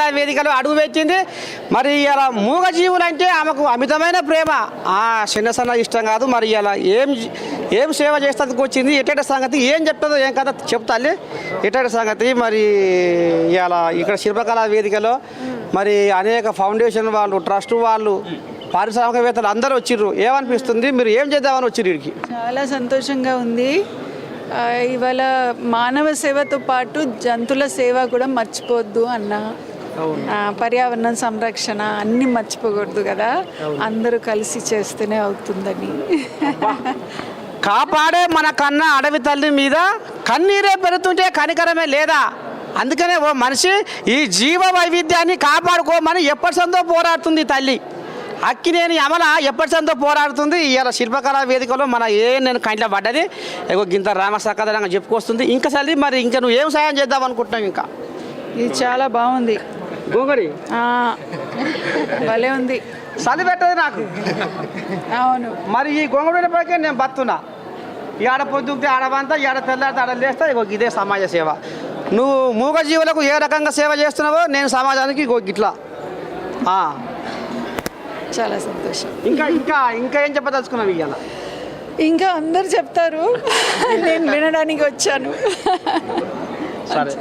వేదికలో అడుగు పెట్టింది. మరి ఇలా మూగజీవులు అంటే ఆమెకు అమితమైన ప్రేమ. చిన్న ఇష్టం కాదు. మరి ఇలా ఏం సేవ చేస్తూ వచ్చింది, ఎట్టటి సంగతి ఏం చెప్తుందో ఏం కదా చెప్తాలి. ఎట్టటి సంగతి మరి ఇలా ఇక్కడ శిల్పకళా వేదికలో మరి అనేక ఫౌండేషన్ వాళ్ళు, ట్రస్ట్ వాళ్ళు, పారిశ్రామికవేత్తలు అందరూ వచ్చిర్రు. ఏమనిపిస్తుంది, మీరు ఏం చేద్దామని వచ్చిర్రు వీడికి? చాలా సంతోషంగా ఉంది. ఇవాళ మానవ సేవతో పాటు జంతువుల సేవ కూడా మర్చిపోవద్దు అన్న. పర్యావరణ సంరక్షణ అన్నీ మర్చిపోకూడదు కదా, అందరూ కలిసి చేస్తేనే అవుతుందని. కాపాడే మన కన్న అడవి తల్లి మీద కన్నీరే పెడుతుంటే కనికరమే లేదా? అందుకనే ఓ మనిషి ఈ జీవ వైవిధ్యాన్ని కాపాడుకోమని ఎప్పటి సందో పోరాడుతుంది తల్లి. అక్కినేని అమల ఎప్పటి సందో పోరాడుతుంది. ఇలా శిల్పకళా వేదికలో మన నేను కంట్లో పడ్డది. ఇంత రామసక్కదనంగా చెప్పుకొస్తుంది. ఇంకా సరి మరి ఇంకా నువ్వు ఏం సాయం చేద్దాం అనుకుంటున్నావు? ఇంకా ఇది చాలా బాగుంది. గోంగడి భలే ఉంది. చలి పెట్టదు నాకు. అవును. మరి ఈ గోంగడి పైకే నేను బతున్నా. ఈ ఆడ పొద్దుంటే ఆడవంతా, ఈ ఆడ తెల్లారితే ఆడ లేస్తా. ఇదే సమాజ సేవ. నువ్వు మూగజీవులకు ఏ రకంగా సేవ చేస్తున్నావో నేను సమాజానికి ఇట్లా. చాలా సంతోషం. ఇంకా ఇంకా ఇంకా ఏం చెప్పదలుచుకున్నావు ఇవాళ? ఇంకా అందరు చెప్తారు, నేను వినడానికి వచ్చాను. సరే.